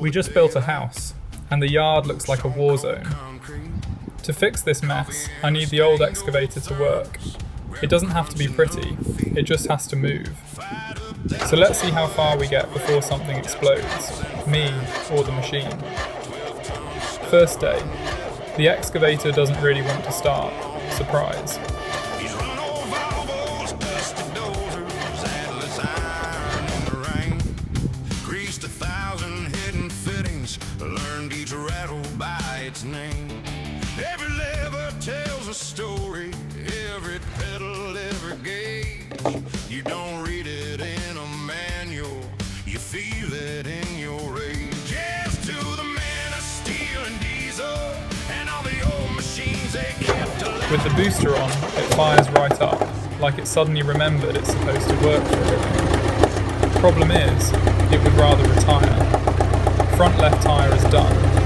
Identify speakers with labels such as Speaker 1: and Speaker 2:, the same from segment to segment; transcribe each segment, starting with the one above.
Speaker 1: We just built a house, and the yard looks like a war zone. To fix this mess, I need the old excavator to work. It doesn't have to be pretty, it just has to move. So let's see how far we get before something explodes, me or the machine. First day, the excavator doesn't really want to start. Surprise.
Speaker 2: Every lever tells a story, every pedal, every gauge. You don't read it in a manual, you feel it in your rage. Yes, to the man of steel and diesel, and all the old machines they kept alive.
Speaker 1: With the booster on, it fires right up, like it suddenly remembered it's supposed to work for a living. Problem is, it would rather retire. Front left tyre is done.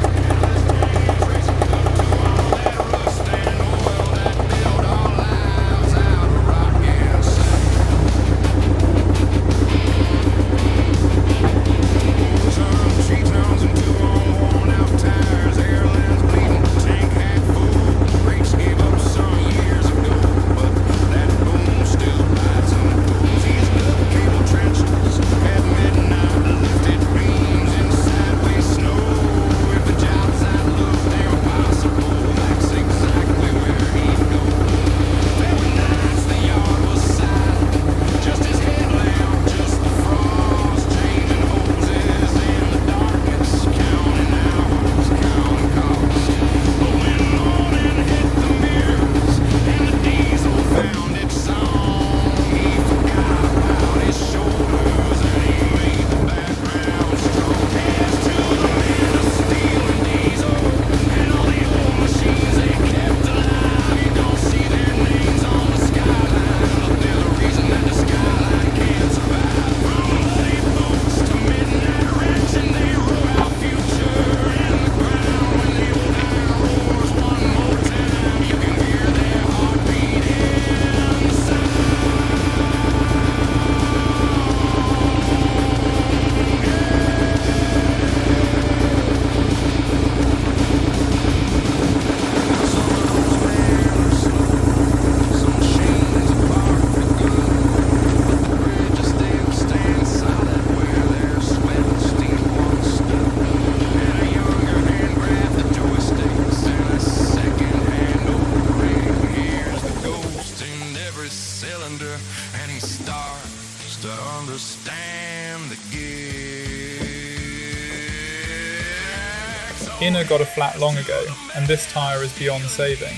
Speaker 1: Inner got a flat long ago, and this tyre is beyond saving.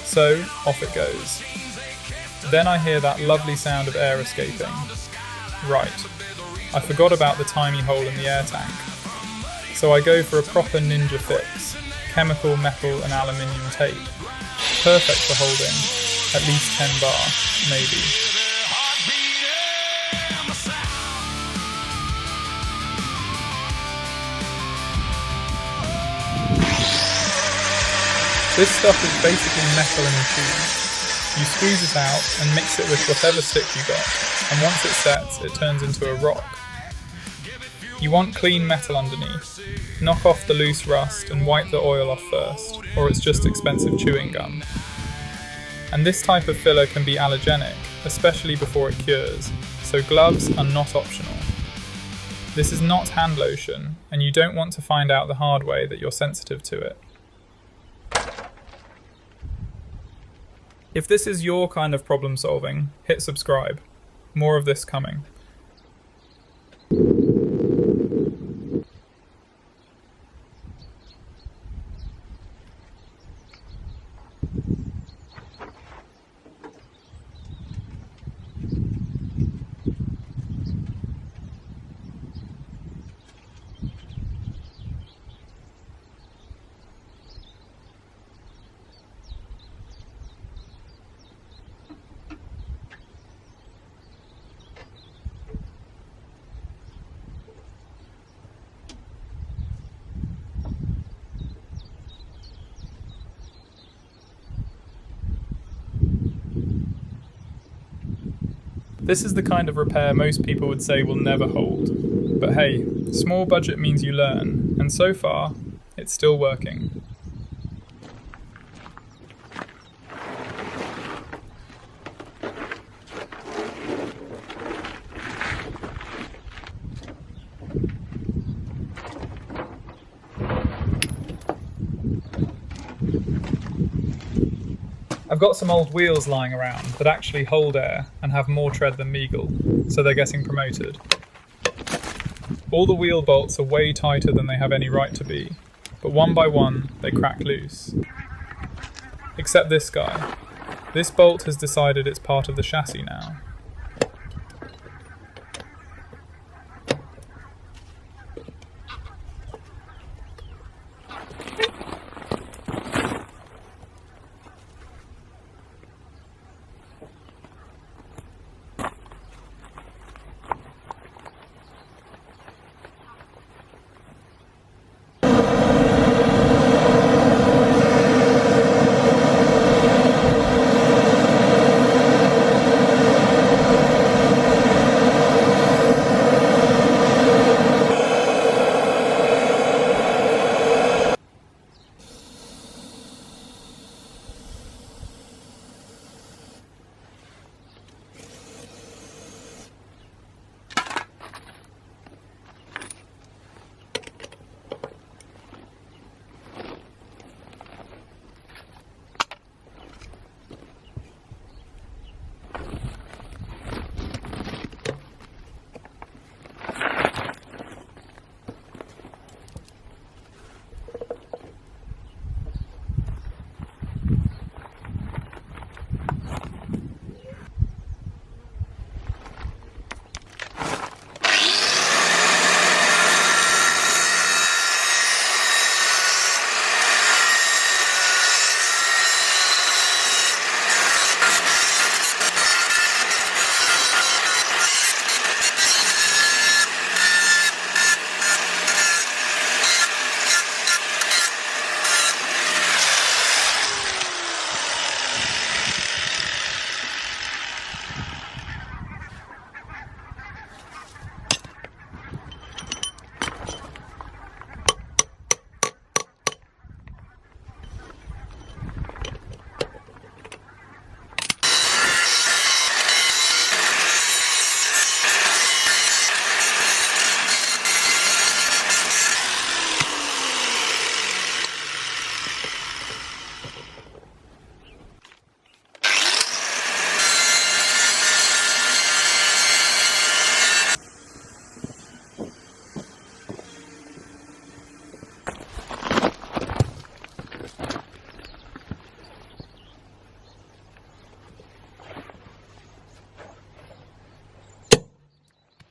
Speaker 1: So, off it goes. Then I hear that lovely sound of air escaping. Right, I forgot about the tiny hole in the air tank. So I go for a proper ninja fix, chemical, metal and aluminium tape. Perfect for holding at least 10 bar, maybe. This stuff is basically metal in a tube. You squeeze it out and mix it with whatever stick you got, and once it sets, it turns into a rock. You want clean metal underneath. Knock off the loose rust and wipe the oil off first, or it's just expensive chewing gum. And this type of filler can be allergenic, especially before it cures, so gloves are not optional. This is not hand lotion, and you don't want to find out the hard way that you're sensitive to it. If this is your kind of problem solving, hit subscribe. More of this coming. This is the kind of repair most people would say will never hold. But hey, small budget means you learn, And so far, it's still working. I've got some old wheels lying around that actually hold air and have more tread than Meagle, so they're getting promoted. All the wheel bolts are way tighter than they have any right to be, but one by one they crack loose. Except this guy. This bolt has decided it's part of the chassis now.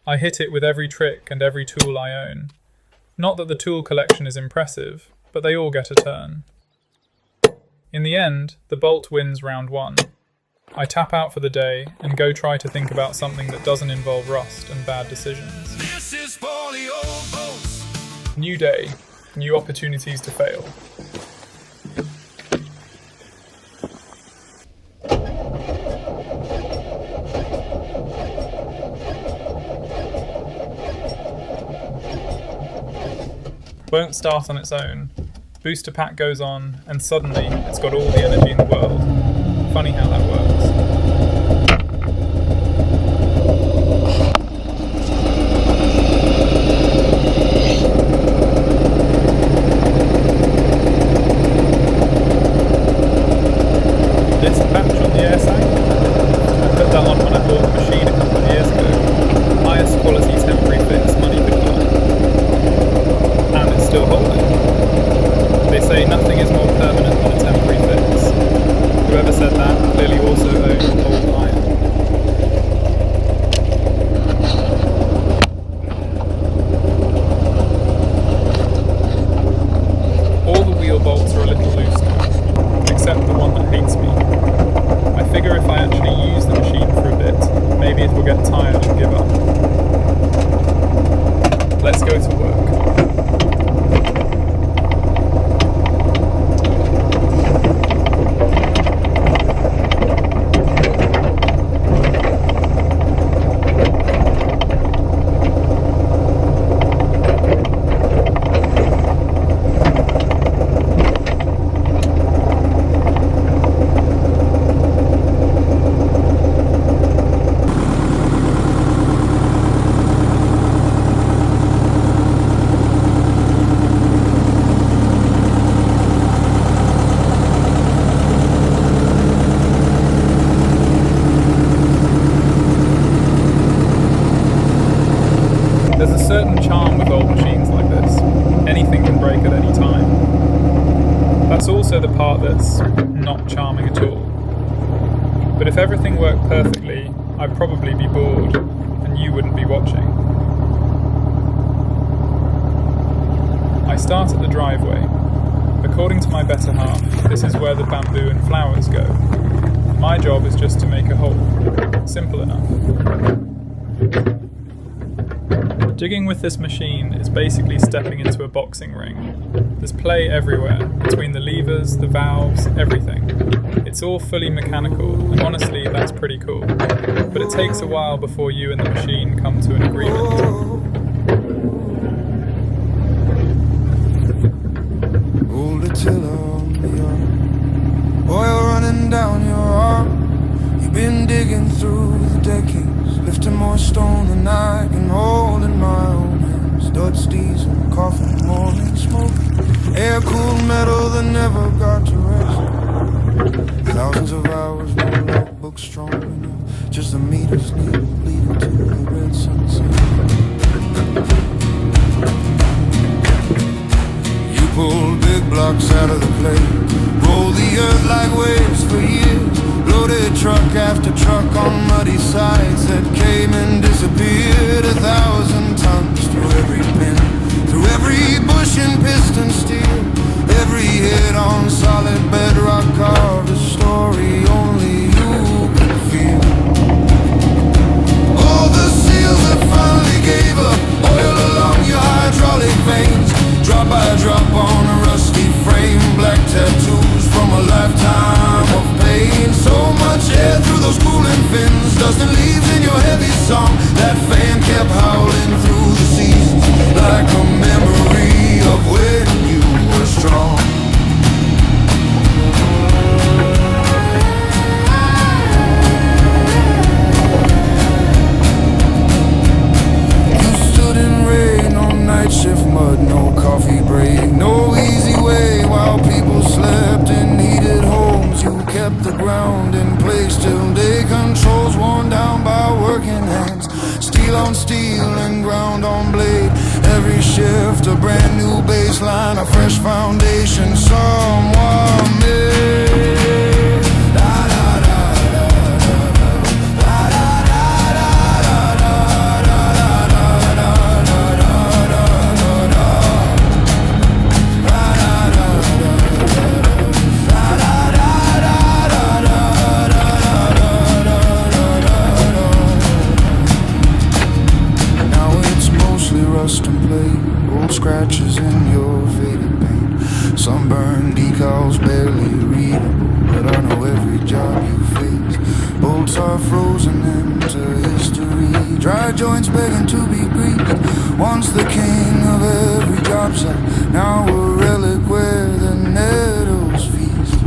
Speaker 1: I hit it with every trick and every tool I own. Not that the tool collection is impressive, but they all get a turn. In the end, the bolt wins round 1. I tap out for the day and go try to think about something that doesn't involve rust and bad decisions.
Speaker 2: This is for the old boats.
Speaker 1: New day, new opportunities to fail. Won't start on its own. Booster pack goes on, and suddenly it's got all the energy in the world. Funny how that works. This patch on the air sac, I put that on when I bought the machine a couple of years ago. Highest quality temporary fix money could buy. And it's still holding. They say nothing is more permanent than a temporary fix. Whoever said that clearly also owned old iron. All the wheel bolts are a little loose now, except the one that hates me. I figure if I actually use the machine for a bit, maybe it will get tired and give up. Let's go to work. certain charm with old machines like this. Anything can break at any time. That's also the part that's not charming at all. But if everything worked perfectly, I'd probably be bored, and you wouldn't be watching. I start at the driveway. According to my better half, this is where the bamboo and flowers go. My job is just to make a hole. Simple enough. Digging with this machine is basically stepping into a boxing ring. There's play everywhere, between the levers, the valves, everything. It's all fully mechanical, and honestly, that's pretty cool. But it takes a while before you and the machine come to an agreement.
Speaker 2: Hold it till on the arm, oil running down your arm. You've been digging through the decades, lifting more stone than I can hold in my own hands. Dutch diesel, coffee, morning smoke, air-cooled metal that never got to rest. Thousands of hours, no logbook strong enough, just the meters leading to the red sunset. Pull big blocks out of the plate, roll the earth like waves for years. Loaded truck after truck on muddy sides that came and disappeared. 1,000 tons through every pin, through every bush and piston steel. Every hit on solid bedrock carved a story only you could feel. All the seals that finally gave up, oil along your hydraulic veins. Drop by drop on a rusty frame, black tattoos from a lifetime of pain. So much air through those cooling fins, dusting leaves in your heavy song. That fan kept howling through the seasons, like a memory of when you were strong. Night shift mud, no coffee break, no easy way while people slept in heated homes. You kept the ground in place till day controls worn down by working hands. Steel on steel and ground on blade. Every shift a brand new baseline, a fresh foundation someone made. Rust and play, old scratches in your faded paint. Sunburned decals barely readable, but I know every job you face. Bolts are frozen into history, dry joints begging to be greased. Once the king of every job site, now a relic where the nettles feast.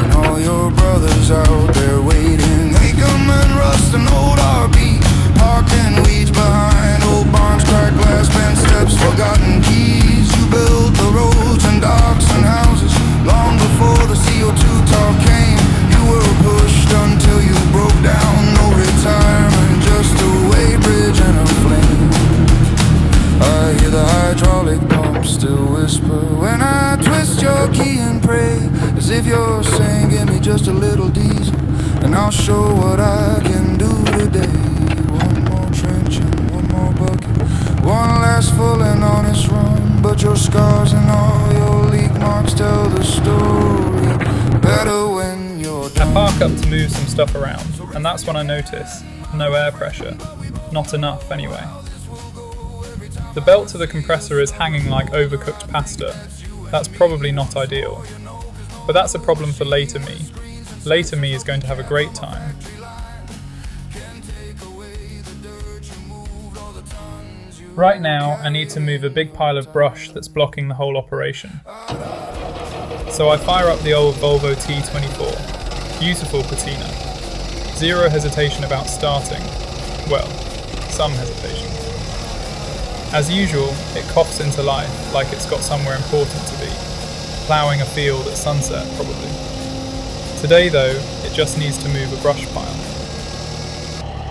Speaker 2: And all your brothers out there waiting, wake 'em and rust and old RB. Parking weeds behind old barns, cracked glass, bent steps, forgotten keys. You built the roads and docks and houses long before the CO2 talk came. You were pushed until you broke down. No retirement, just a weighbridge and a flame. I hear the hydraulic pump still whisper when I twist your key and pray, as if you're saying, give me just a little diesel and I'll show what I can do today. One more trench and one more bucket, one last full and honest run. But your scars and all your leak marks tell the story better when you're done.
Speaker 1: I park up to move some stuff around, and that's when I notice no air pressure. Not enough, anyway. The belt to the compressor is hanging like overcooked pasta. That's probably not ideal. But that's a problem for later me. Later me is going to have a great time. Right now, I need to move a big pile of brush that's blocking the whole operation. So I fire up the old Volvo T24. Beautiful patina. Zero hesitation about starting. Well, some hesitation. As usual, it coughs into life like it's got somewhere important to be. Ploughing a field at sunset, probably. Today though, it just needs to move a brush pile.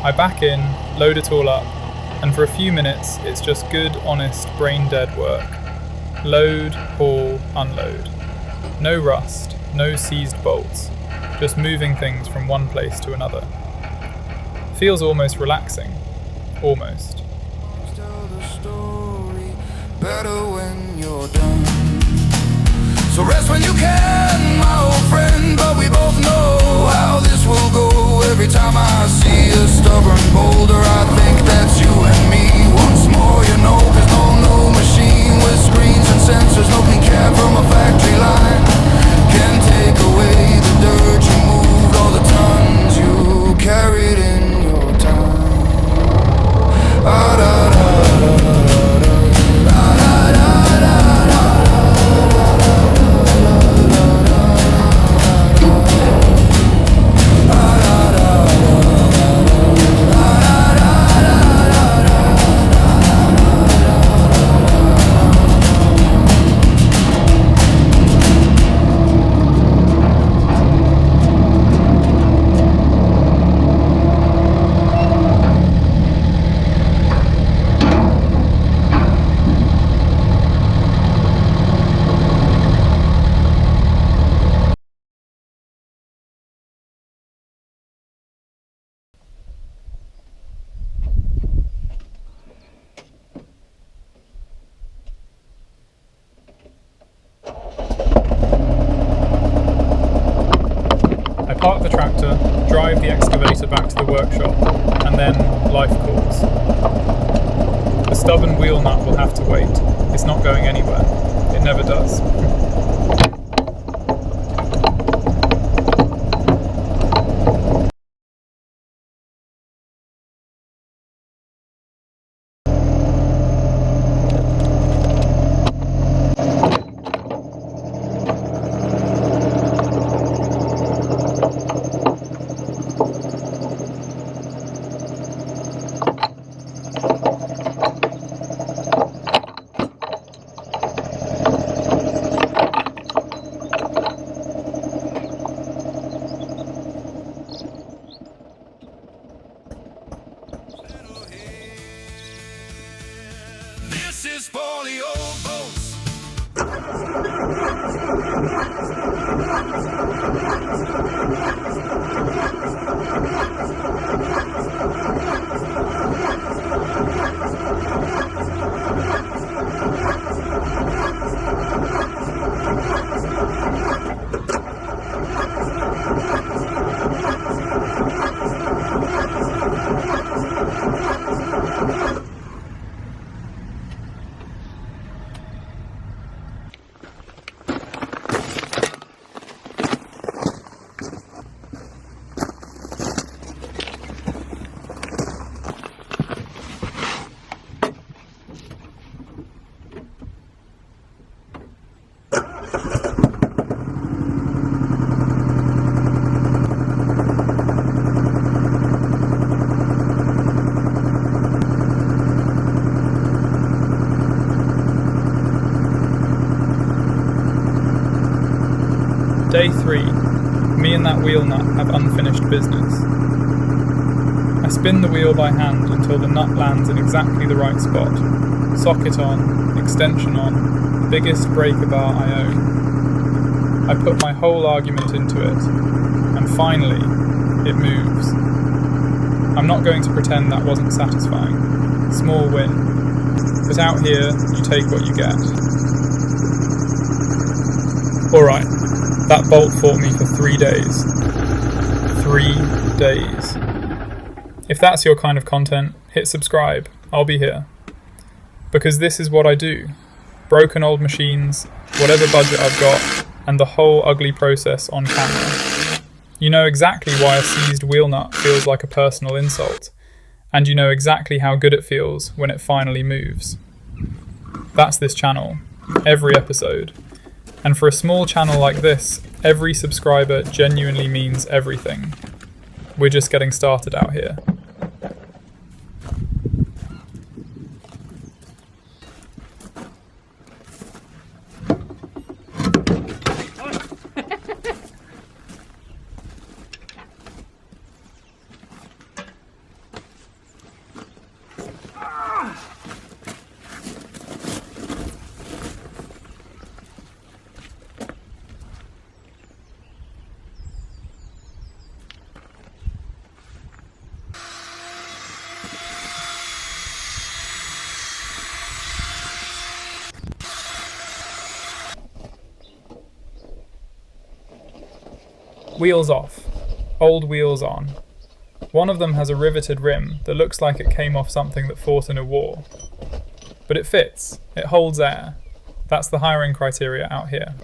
Speaker 1: I back in, load it all up, and for a few minutes it's just good, honest, brain-dead work. Load, haul, unload. No rust, no seized bolts, just moving things from one place to another. Feels almost relaxing. Almost.
Speaker 2: Tell the story better when you're done. So rest when you can, my old friend, but we both know how this will go. Every time I see a stubborn boulder, I think that's you and me. Once more, you know, there's no machine with screens and sensors, no pink cap from a factory line can take away the dirt you moved, all the tons you carried in your time.
Speaker 1: Park the tractor, drive the excavator back to the workshop, and then life calls. The stubborn wheel nut will have to wait. It's not going anywhere. It never does.
Speaker 2: This is for the old boats.
Speaker 1: Day 3. Me and that wheel nut have unfinished business. I spin the wheel by hand until the nut lands in exactly the right spot. Socket on, extension on, biggest breaker bar I own. I put my whole argument into it, and finally, it moves. I'm not going to pretend that wasn't satisfying. Small win. But out here, you take what you get. Alright. That bolt fought me for 3 days. 3 days. If that's your kind of content, hit subscribe. I'll be here. Because this is what I do. Broken old machines, whatever budget I've got, and the whole ugly process on camera. You know exactly why a seized wheel nut feels like a personal insult, and you know exactly how good it feels when it finally moves. That's this channel. Every episode. And for a small channel like this, every subscriber genuinely means everything. We're just getting started out here. Wheels off, old wheels on. One of them has a riveted rim that looks like it came off something that fought in a war. But it fits, it holds air. That's the hiring criteria out here.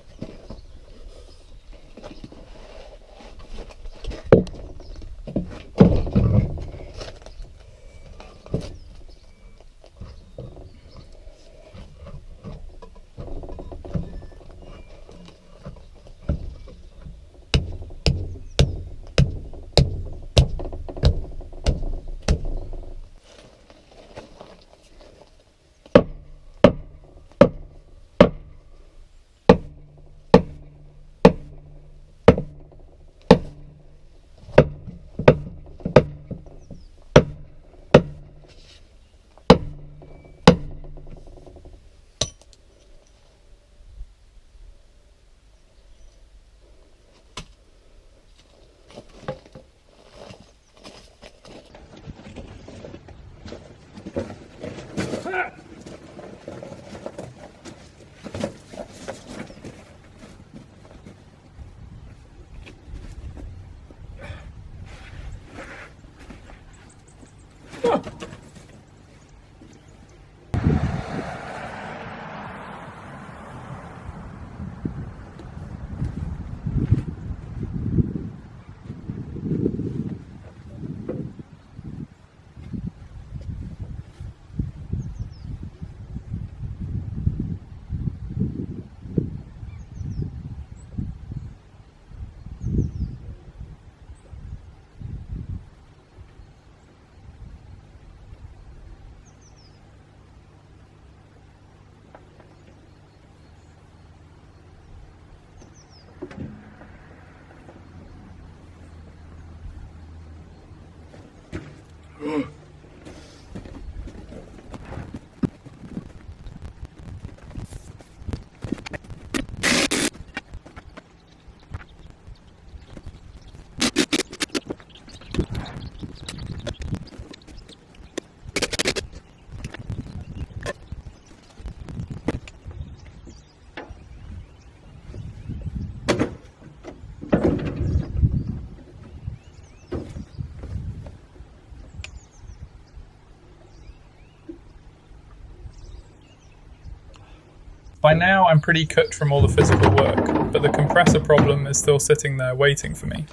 Speaker 1: By now I'm pretty cooked from all the physical work, but the compressor problem is still sitting there waiting for me.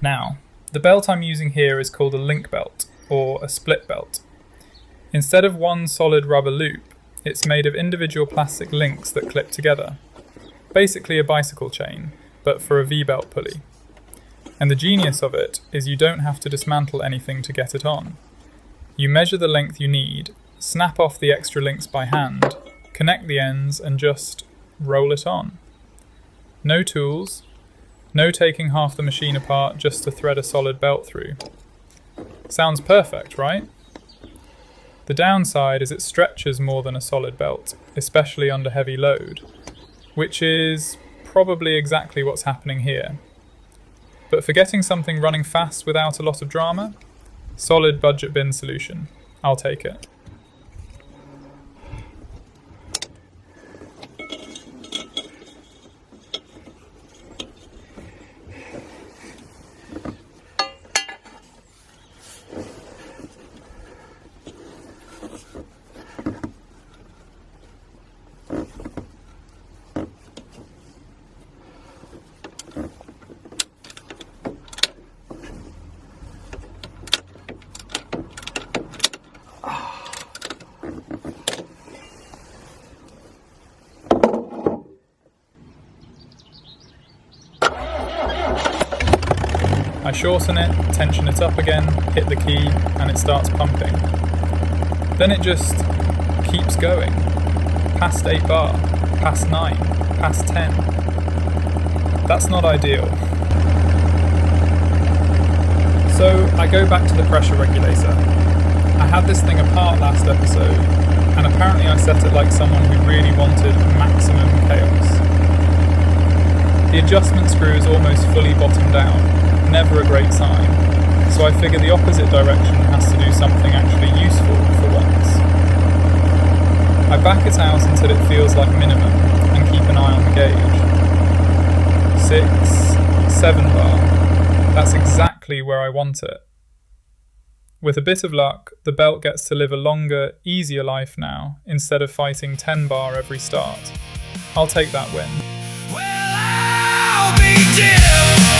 Speaker 1: Now, the belt I'm using here is called a link belt, or a split belt. Instead of one solid rubber loop, it's made of individual plastic links that clip together. Basically a bicycle chain, but for a V-belt pulley. And the genius of it is you don't have to dismantle anything to get it on. You measure the length you need, snap off the extra links by hand, connect the ends and just roll it on. No tools, no taking half the machine apart just to thread a solid belt through. Sounds perfect, right? The downside is it stretches more than a solid belt, especially under heavy load, which is probably exactly what's happening here. But for getting something running fast without a lot of drama, solid budget bin solution. I'll take it. I shorten it, tension it up again, hit the key, and it starts pumping. Then it just keeps going. Past 8 bar, past 9, past 10. That's not ideal. So I go back to the pressure regulator. I had this thing apart last episode, and apparently I set it like someone who really wanted maximum chaos. The adjustment screw is almost fully bottomed down. Never a great sign, so I figure the opposite direction has to do something actually useful for once. I back it out until it feels like minimum and keep an eye on the gauge. 6, 7 bar. That's exactly where I want it. With a bit of luck, the belt gets to live a longer, easier life now, instead of fighting 10 bar every start. I'll take that win.
Speaker 2: Well, I'll be dead.